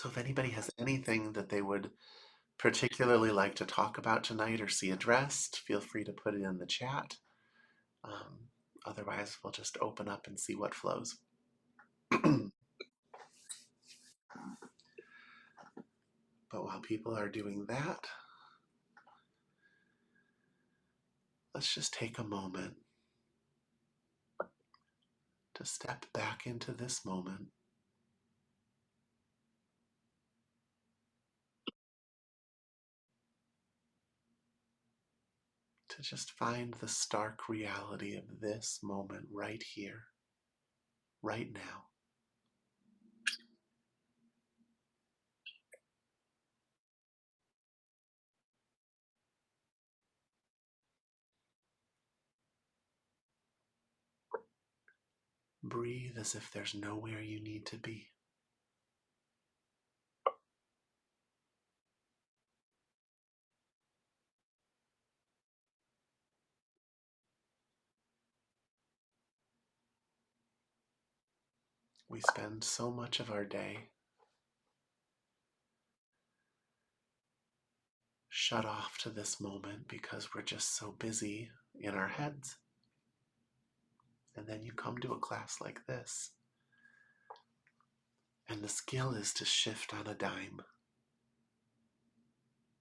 So if anybody has anything that they would particularly like to talk about tonight or see addressed, feel free to put it in the chat. Otherwise, we'll just open up and see what flows. But while people are doing that, let's just take a moment to step back into this moment, to just find the stark reality of this moment right here, right now. Breathe as if there's nowhere you need to be. We spend so much of our day shut off to this moment because we're just so busy in our heads. And then you come to a class like this, and the skill is to shift on a dime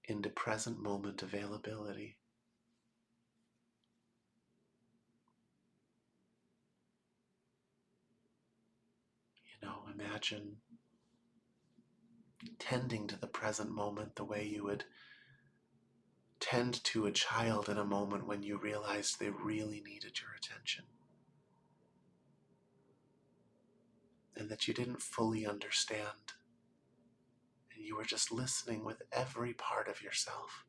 into present moment availability. Imagine tending to the present moment the way you would tend to a child in a moment when you realized they really needed your attention and that you didn't fully understand, and you were just listening with every part of yourself,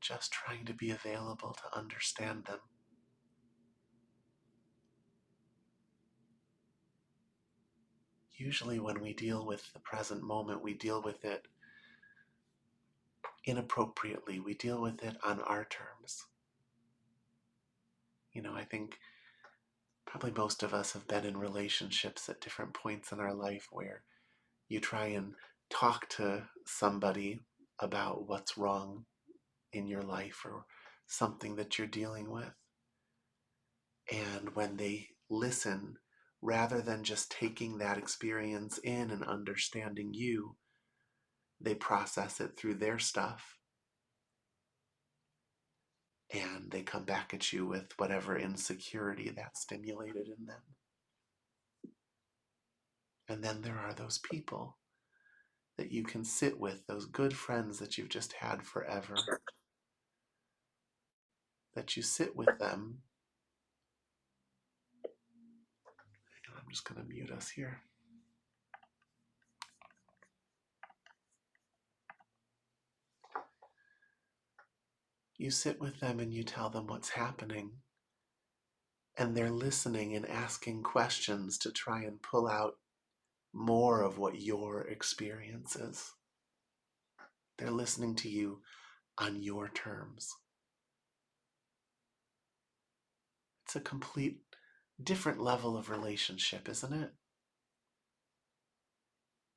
just trying to be available to understand them. Usually when we deal with the present moment, we deal with it inappropriately. We deal with it on our terms. I think probably most of us have been in relationships at different points in our life where you try and talk to somebody about what's wrong in your life or something that you're dealing with. And when they listen, rather than just taking that experience in and understanding you, they process it through their stuff and they come back at you with whatever insecurity that stimulated in them. And then there are those people that you can sit with, those good friends that you've just had forever, that you sit with them. I'm just going to mute us here. You sit with them and you tell them what's happening, and they're listening and asking questions to try and pull out more of what your experience is. They're listening to you on your terms. It's a complete different level of relationship, isn't it?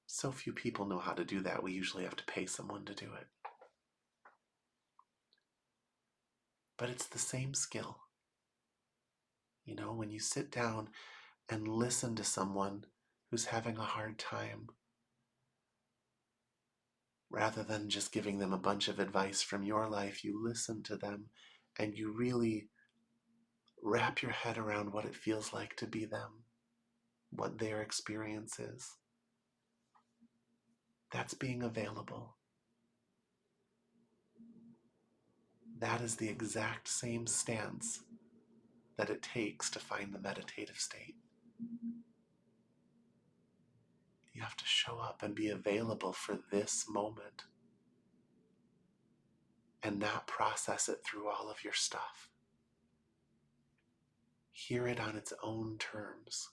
So few people know how to do that. We usually have to pay someone to do it. But it's the same skill. When you sit down and listen to someone who's having a hard time, rather than just giving them a bunch of advice from your life, you listen to them and you really wrap your head around what it feels like to be them, what their experience is. That's being available. That is the exact same stance that it takes to find the meditative state. You have to show up and be available for this moment and not process it through all of your stuff. Hear it on its own terms.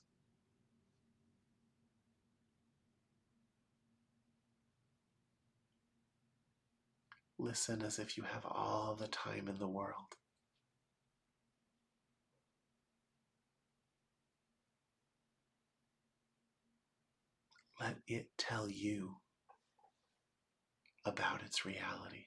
Listen as if you have all the time in the world. Let it tell you about its reality.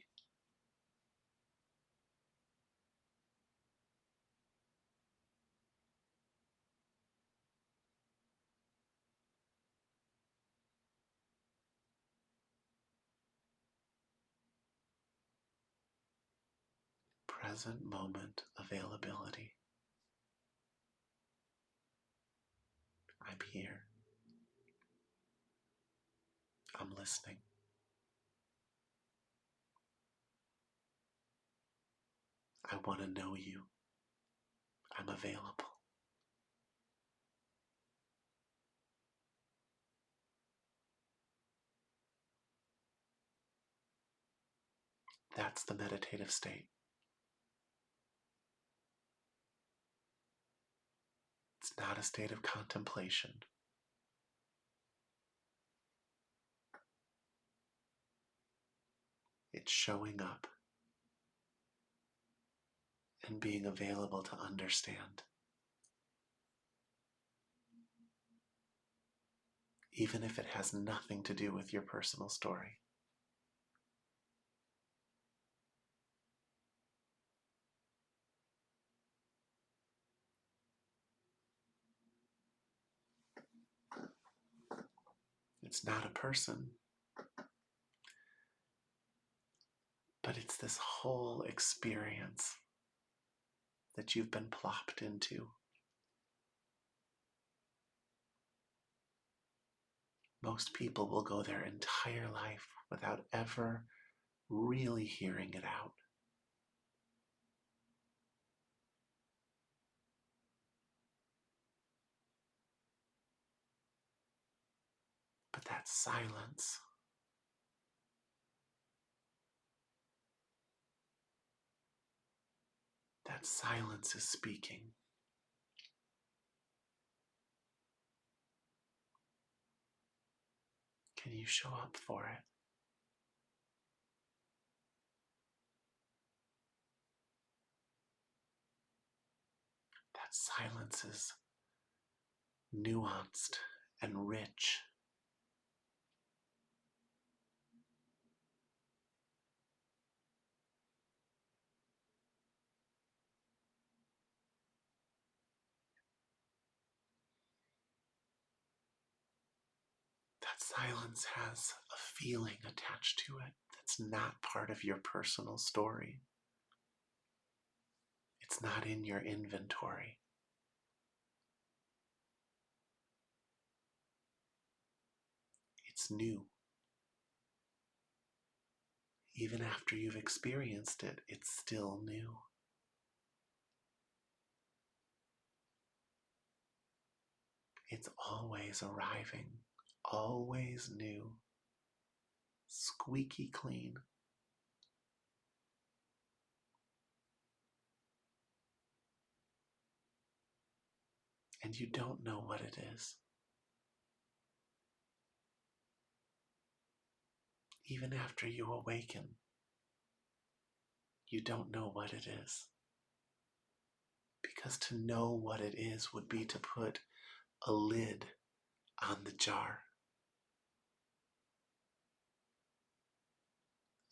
Present moment availability. I'm here. I'm listening. I want to know you. I'm available. That's the meditative state. It's not a state of contemplation. It's showing up and being available to understand, even if it has nothing to do with your personal story. It's not a person, but it's this whole experience that you've been plopped into. Most people will go their entire life without ever really hearing it out. But that silence is speaking. Can you show up for it? That silence is nuanced and rich. That silence has a feeling attached to it that's not part of your personal story. It's not in your inventory. It's new. Even after you've experienced it, it's still new. It's always arriving, always new, squeaky clean. And you don't know what it is. Even after you awaken, you don't know what it is. Because to know what it is would be to put a lid on the jar,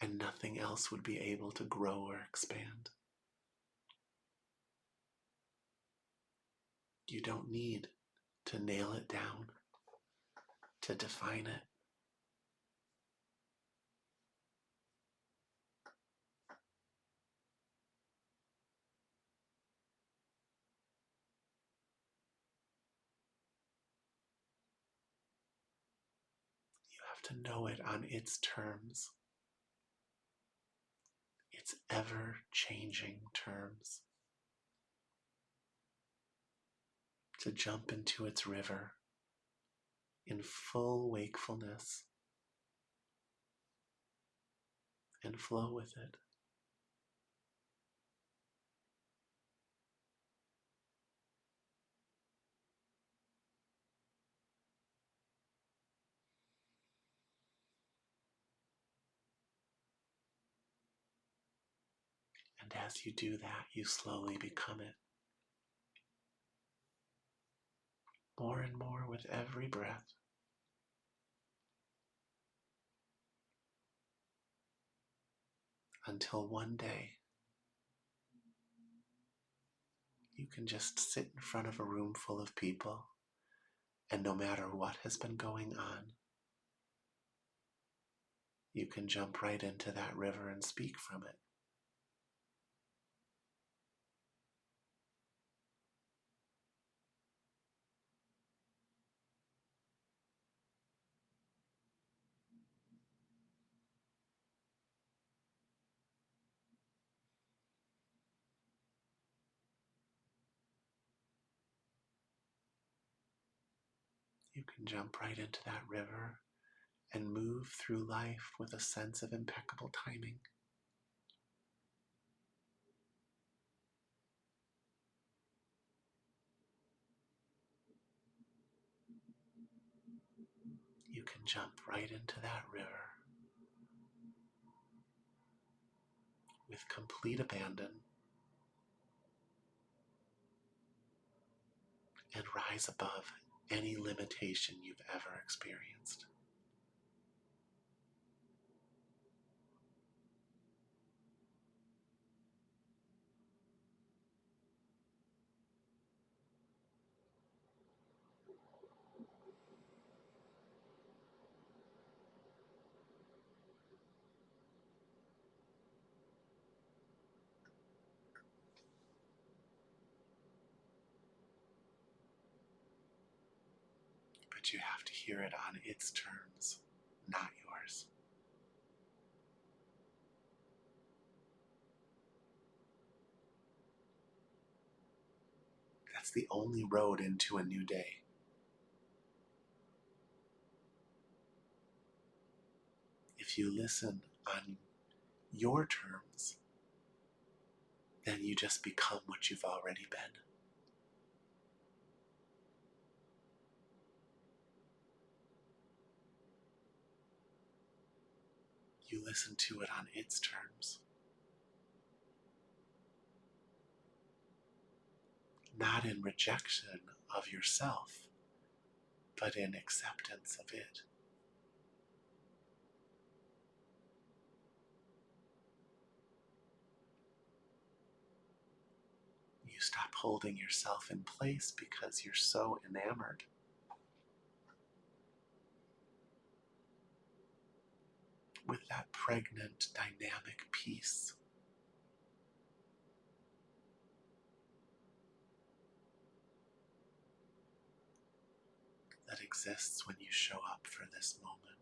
and nothing else would be able to grow or expand. You don't need to nail it down, to define it. You have to know it on its terms, its ever-changing terms. To jump into its river in full wakefulness and flow with it. And as you do that, you slowly become it. More and more with every breath. until one day you can just sit in front of a room full of people, and no matter what has been going on, you can jump right into that river and speak from it. You can jump right into that river and move through life with a sense of impeccable timing. You can jump right into that river with complete abandon and rise above any limitation you've ever experienced. But you have to hear it on its terms, not yours. That's the only road into a new day. If you listen on your terms, then you just become what you've already been. You listen to it on its terms, not in rejection of yourself, but in acceptance of it. You stop holding yourself in place because you're so enamored with that pregnant, dynamic peace that exists when you show up for this moment.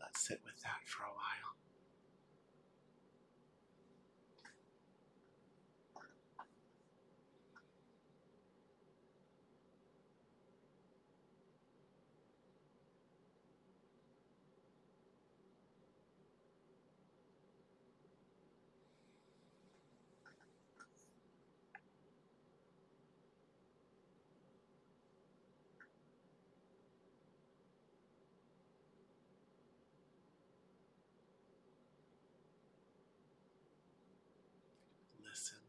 Let's sit with that for a while. Listen,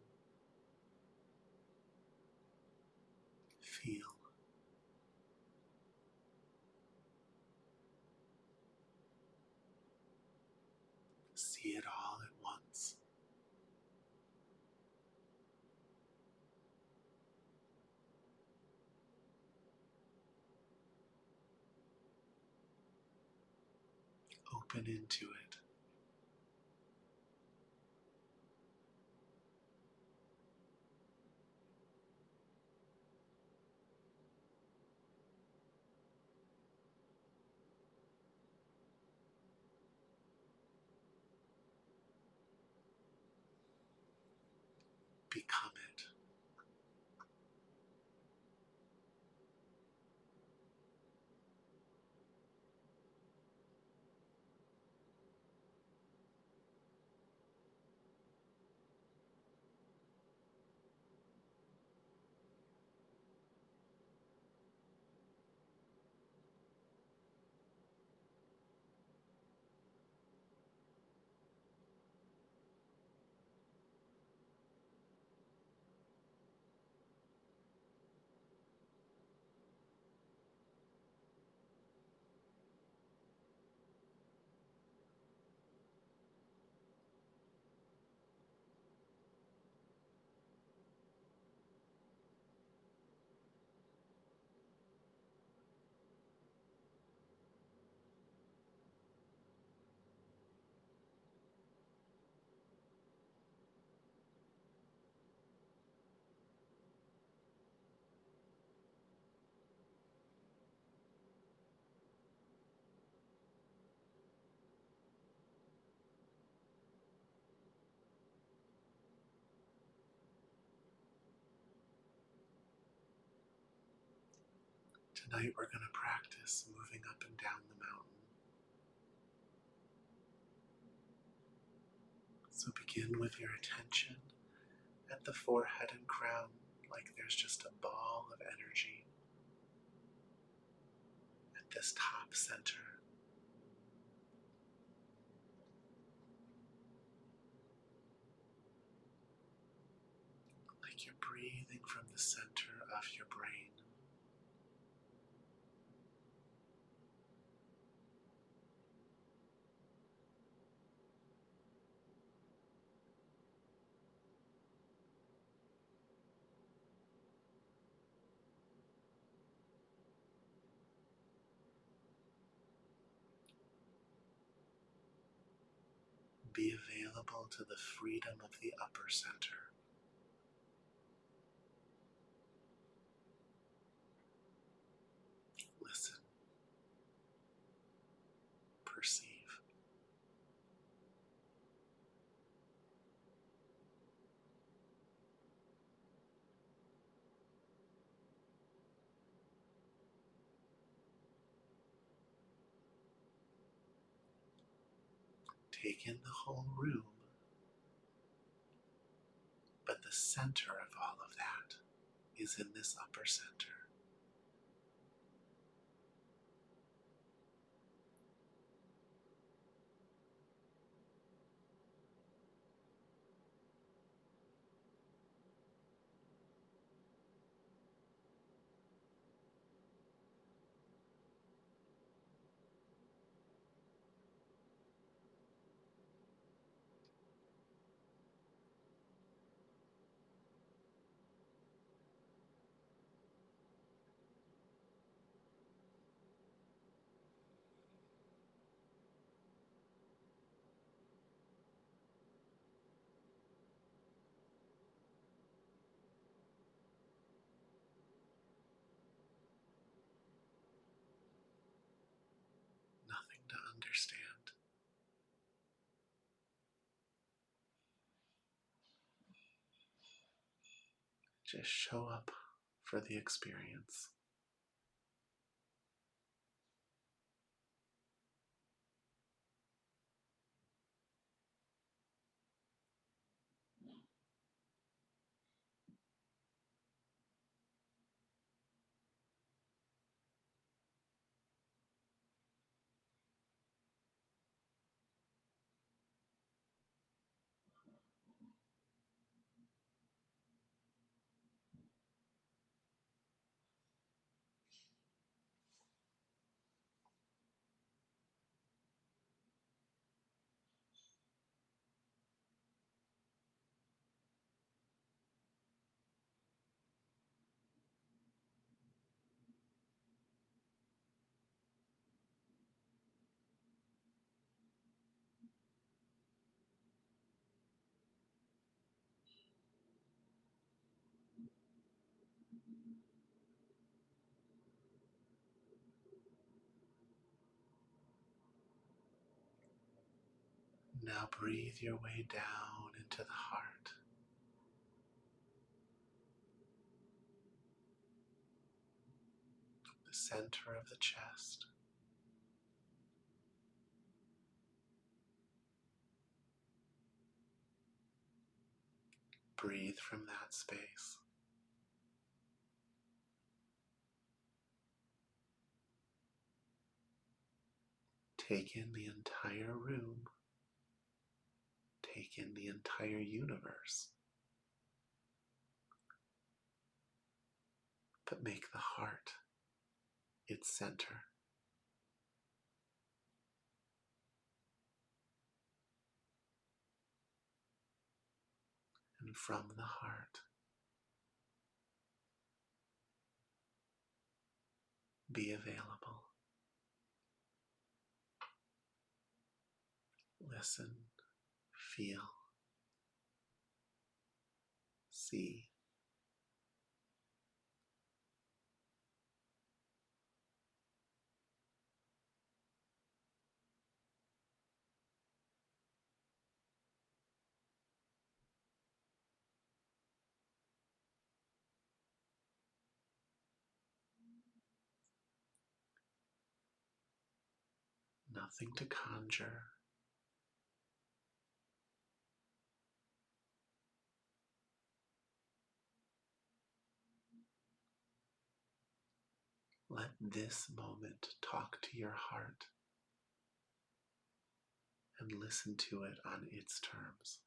feel, see it all at once. Open into it. Become it. Tonight we're going to practice moving up and down the mountain. So begin with your attention at the forehead and crown, like there's just a ball of energy at this top center. Like you're breathing from the center of your brain. Be available to the freedom of the upper center. Listen, perceive. Take in the whole room, but the center of all of that is in this upper center. Nothing to understand. Just show up for the experience. Now breathe your way down into the heart, the center of the chest. Breathe from that space. Take in the entire room. Take in the entire universe. But make the heart its center. And from the heart, be available. Listen, feel, see. nothing to conjure. Let this moment talk to your heart and listen to it on its terms.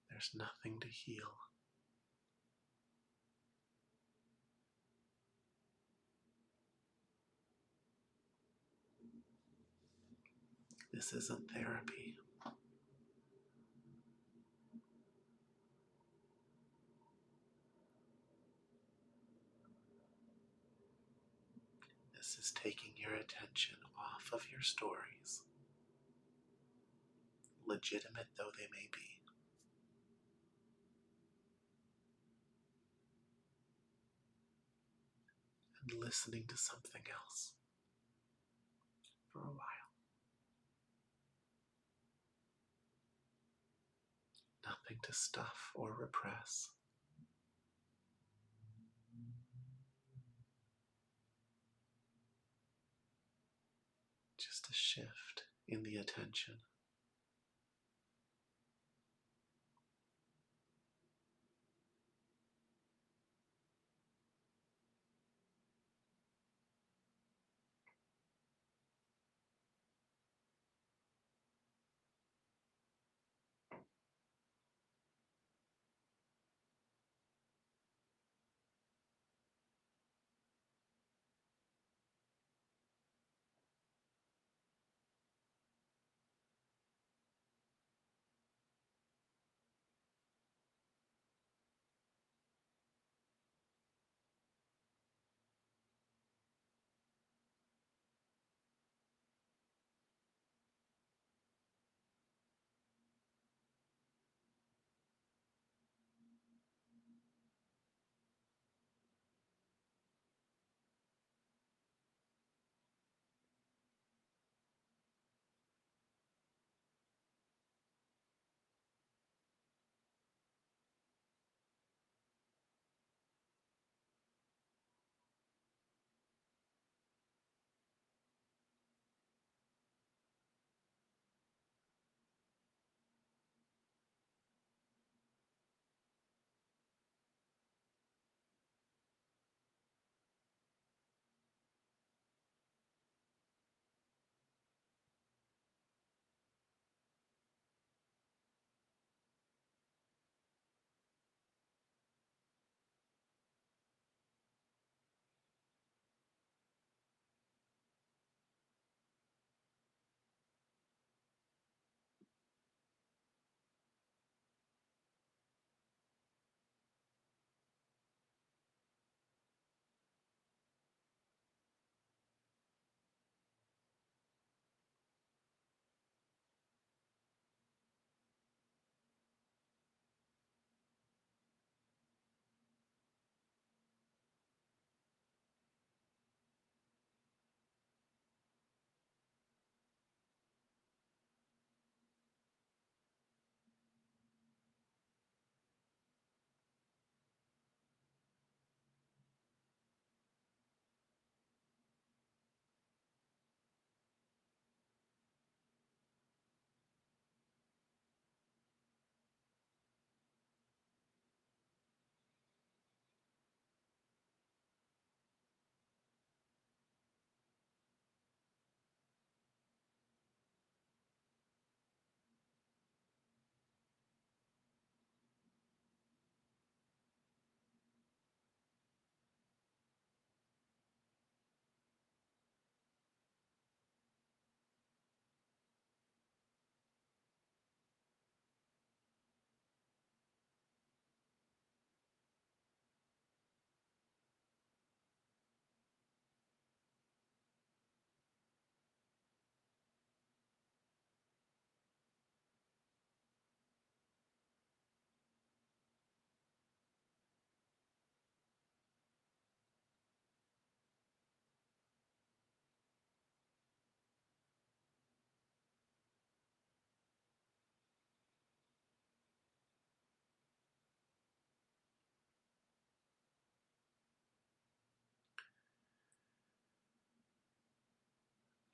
There's nothing to heal. This isn't therapy. This is taking your attention off of your stories, legitimate though they may be, and listening to something else for a while. Nothing to stuff or repress. Just a shift in the attention.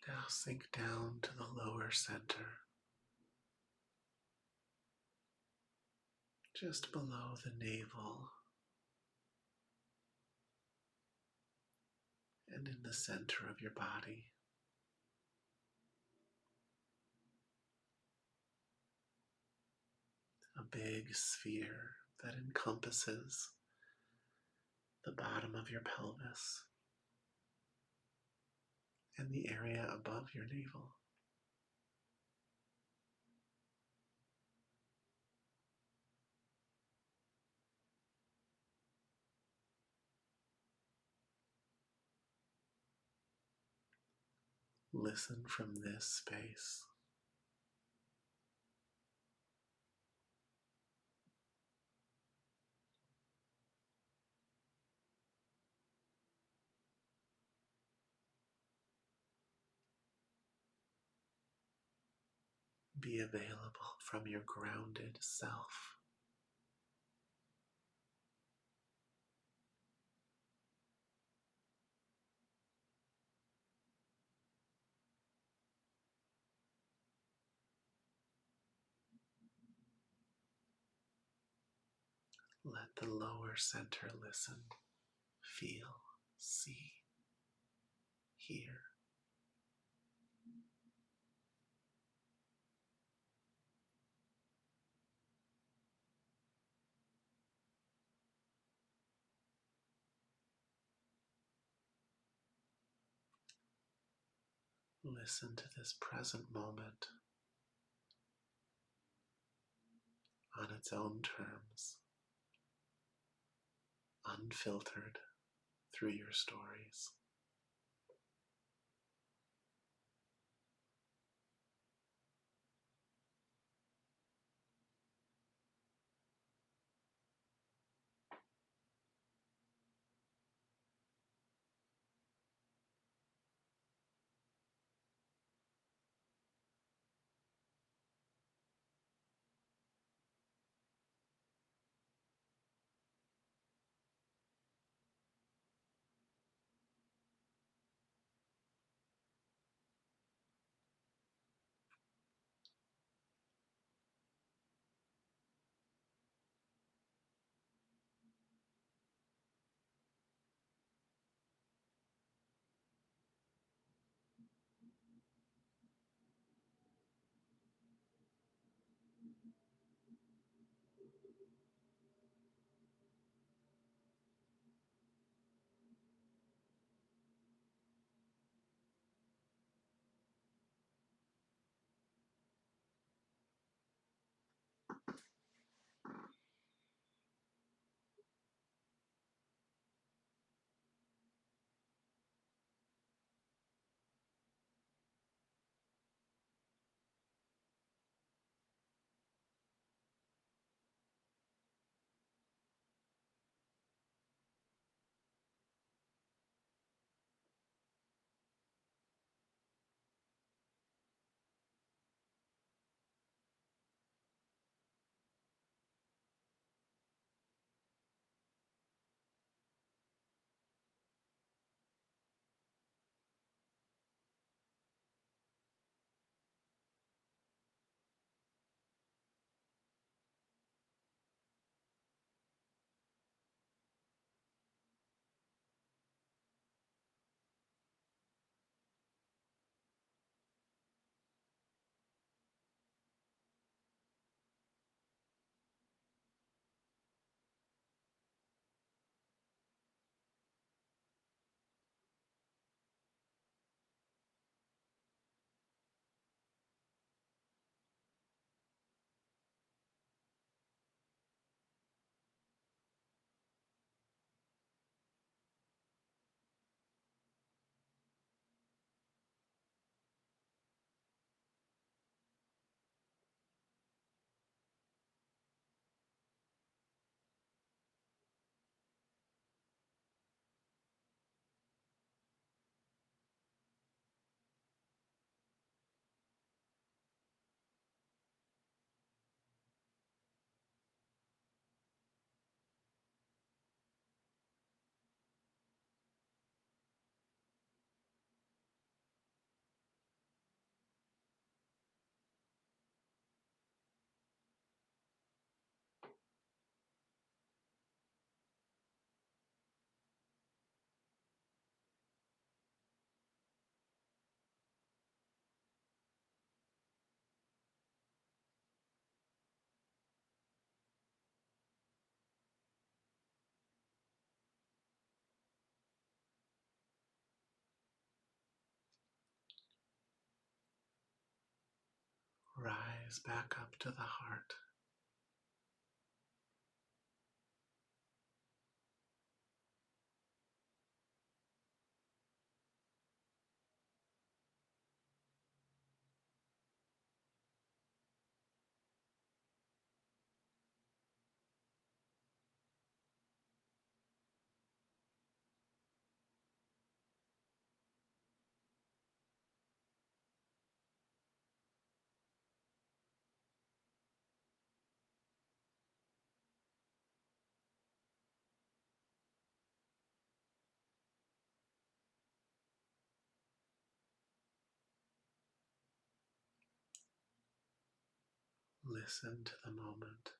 Now sink down to the lower center, just below the navel and in the center of your body. A big sphere that encompasses the bottom of your pelvis and the area above your navel. Listen from this space. Be available from your grounded self. Let the lower center listen, feel, see, hear. Listen to this present moment on its own terms, unfiltered through your stories. rise back up to the heart. Listen to the moment.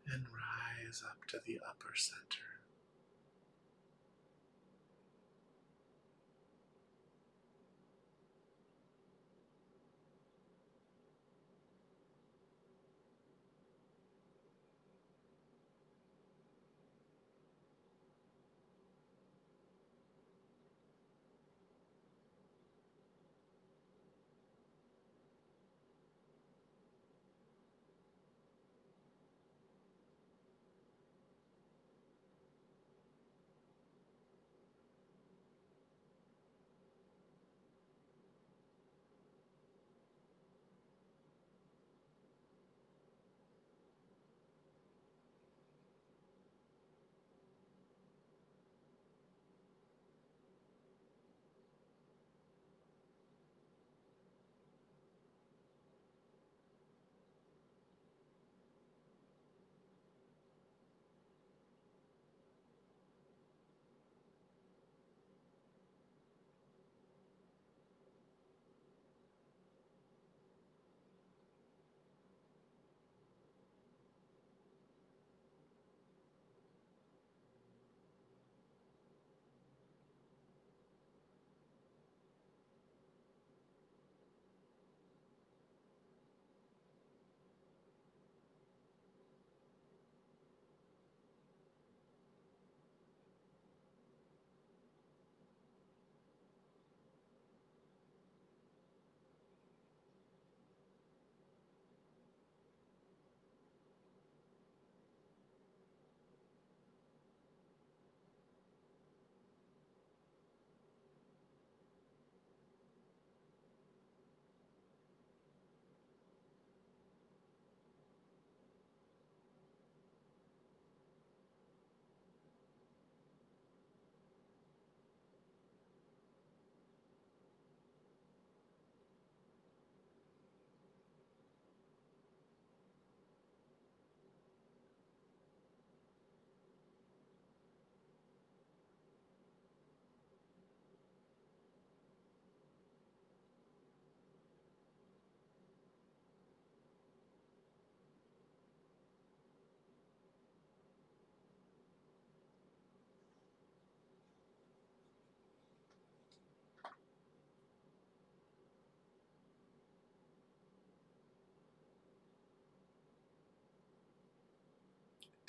And rise up to the upper center.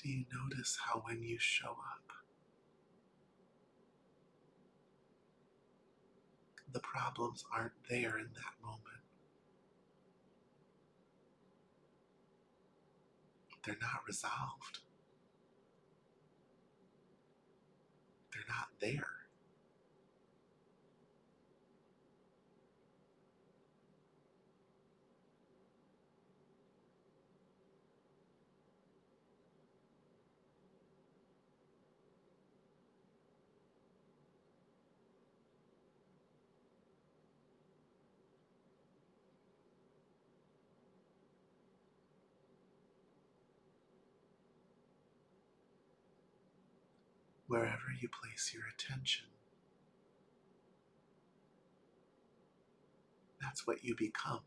Do you notice how when you show up, the problems aren't there in that moment? They're not resolved. They're not there. Wherever you place your attention, that's what you become.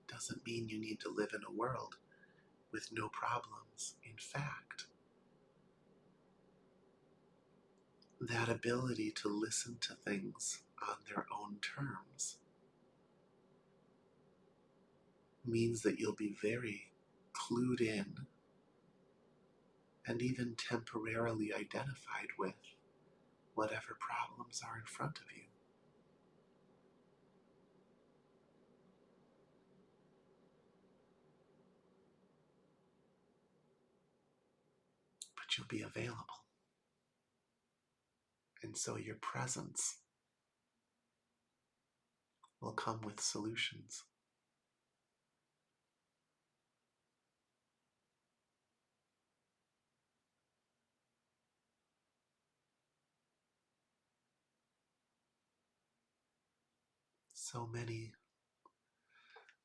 Doesn't mean you need to live in a world with no problems. In fact, that ability to listen to things on their own terms means that you'll be very clued in and even temporarily identified with whatever problems are in front of you. But you'll be available. And so your presence will come with solutions. So many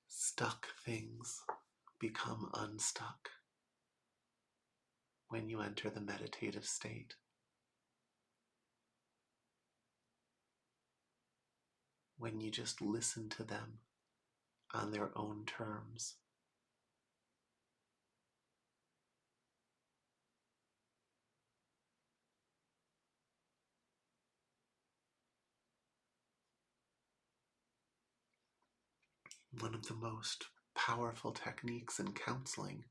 stuck things become unstuck when you enter the meditative state. When you just listen to them on their own terms. One of the most powerful techniques in counseling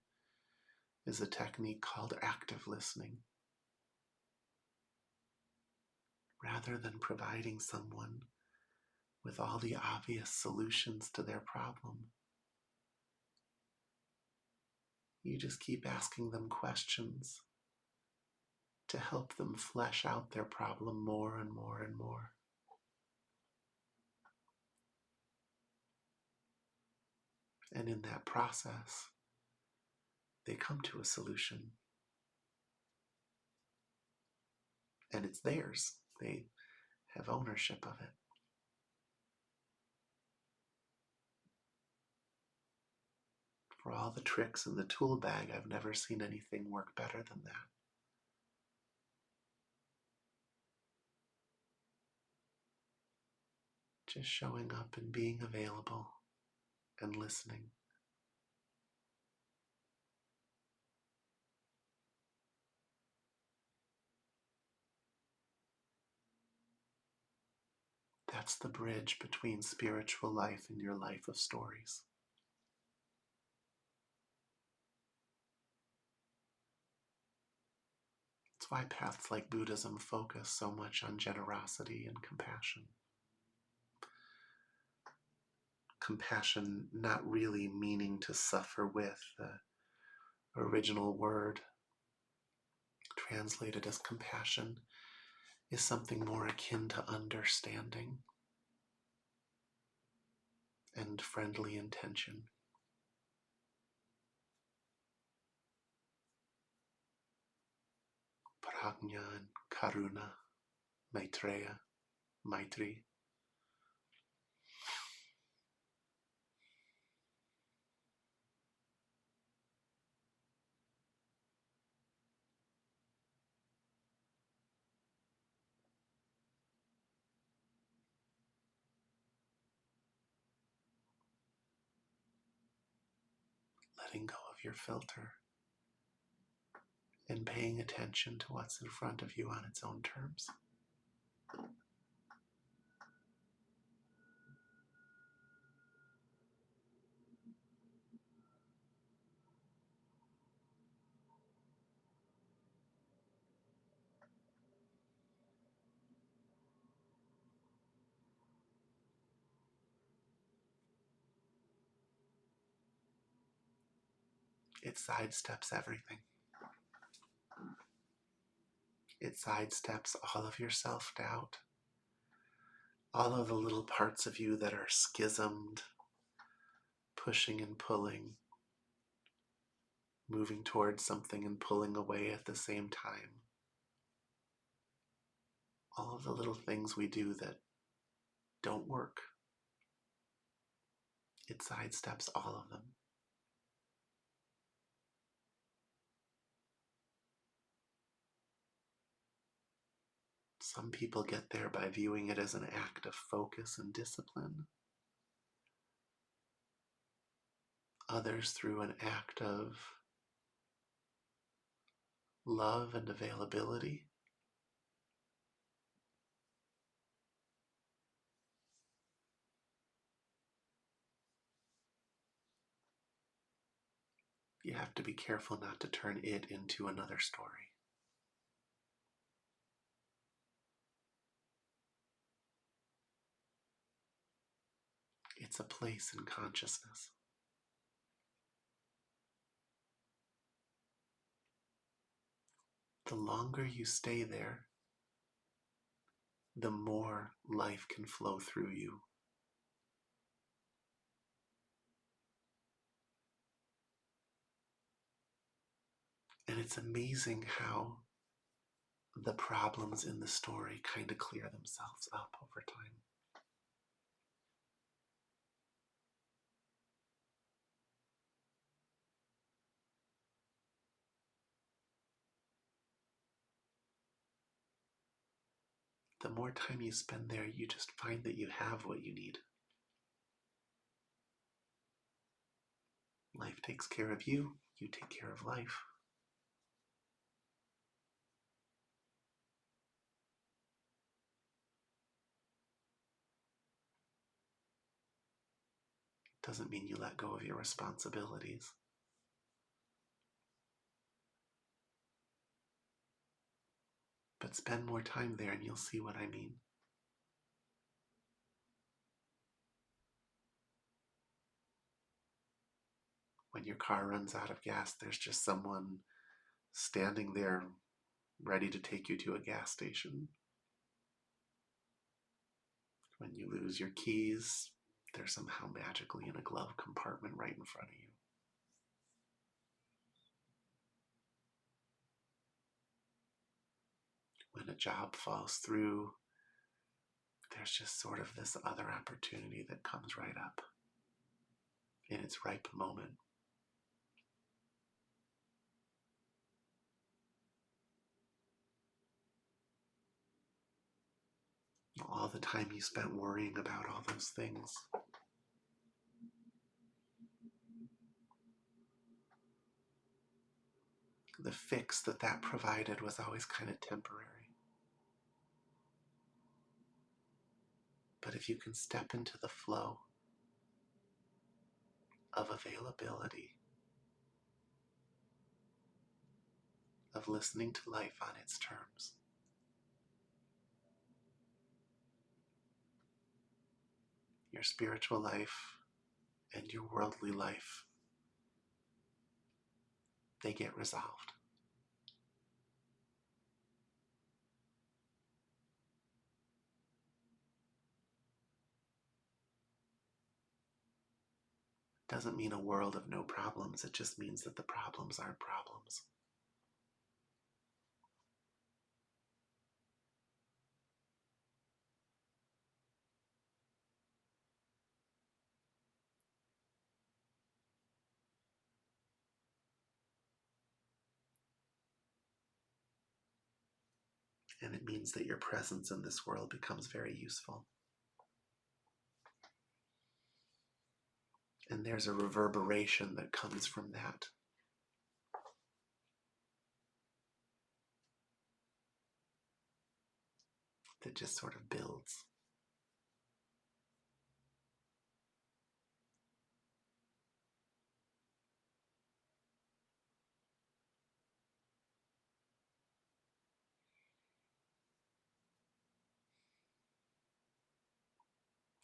is a technique called active listening. Rather than providing someone with all the obvious solutions to their problem, you just keep asking them questions to help them flesh out their problem more and more and more. And in that process, they come to a solution. And it's theirs. They have ownership of it. For all the tricks in the tool bag, I've never seen anything work better than that. Just showing up and being available and listening. That's the bridge between spiritual life and your life of stories. It's why paths like Buddhism focus so much on generosity and compassion. Compassion not really meaning to suffer with. The original word translated as compassion is something more akin to understanding and friendly intention. Prajna and Karuna, Maitreya, Maitri. Letting go of your filter and paying attention to what's in front of you on its own terms. It sidesteps everything. It sidesteps all of your self-doubt, all of the little parts of you that are schismed, pushing and pulling, moving towards something and pulling away at the same time. All of the little things we do that don't work. It sidesteps all of them. Some people get there by viewing it as an act of focus and discipline. Others through an act of love and availability. You have to be careful not to turn it into another story. It's a place in consciousness. The longer you stay there, the more life can flow through you. And it's amazing how the problems in the story kind of clear themselves up over time. The more time you spend there, you just find that you have what you need. Life takes care of you, you take care of life. Doesn't mean you let go of your responsibilities. But spend more time there and you'll see what I mean. When your car runs out of gas, there's just someone standing there ready to take you to a gas station. When you lose your keys, they're somehow magically in a glove compartment right in front of you. When a job falls through, there's just sort of this other opportunity that comes right up in its ripe moment. All the time you spent worrying about all those things, the fix that provided was always kind of temporary. But if you can step into the flow of availability, of listening to life on its terms, your spiritual life and your worldly life, they get resolved. Doesn't mean a world of no problems, it just means that the problems aren't problems. And it means that your presence in this world becomes very useful. And there's a reverberation that comes from that. that just sort of builds.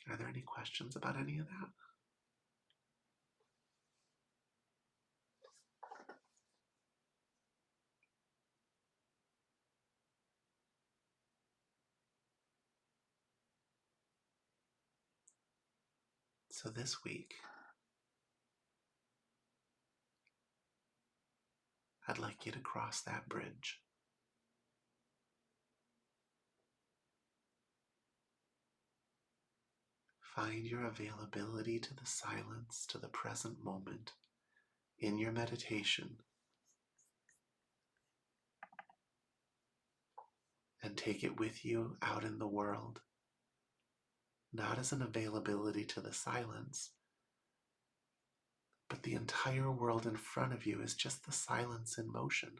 Are there any questions about any of that? So this week, I'd like you to cross that bridge. Find your availability to the silence, to the present moment in your meditation, and take it with you out in the world, not as an availability to the silence, but the entire world in front of you is just the silence in motion.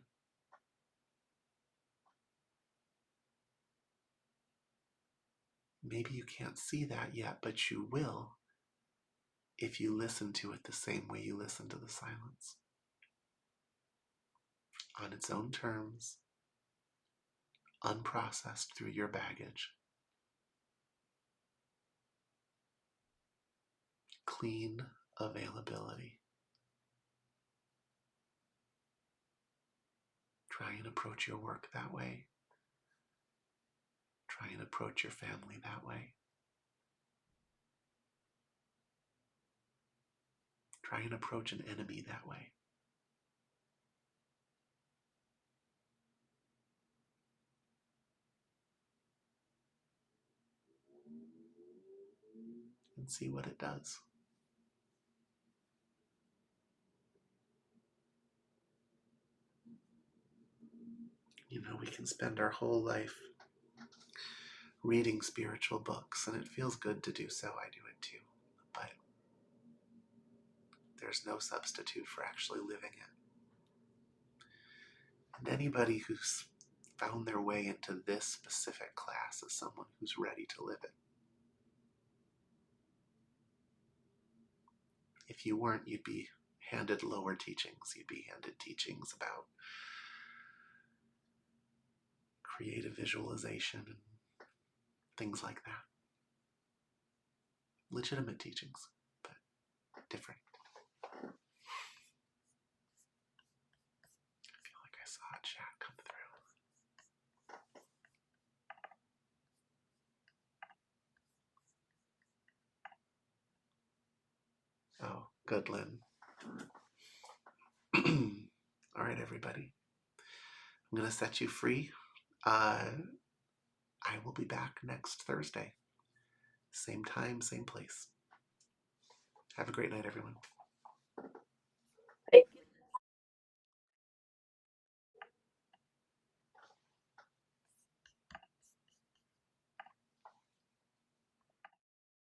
Maybe you can't see that yet, but you will if you listen to it the same way you listen to the silence. On its own terms, unprocessed through your baggage. Clean availability. Try and approach your work that way. Try and approach your family that way. Try and approach an enemy that way. And see what it does. You know, we can spend our whole life reading spiritual books, and it feels good to do so. I do it too. But there's no substitute for actually living it. And anybody who's found their way into this specific class is someone who's ready to live it. If you weren't, you'd be handed lower teachings. You'd be handed teachings about creative visualization and things like that. Legitimate teachings, but different. I feel like I saw a chat come through. Oh, good, Lynn. All right, everybody. I'm going to set you free. I will be back next Thursday. Same time, same place. Have a great night, everyone.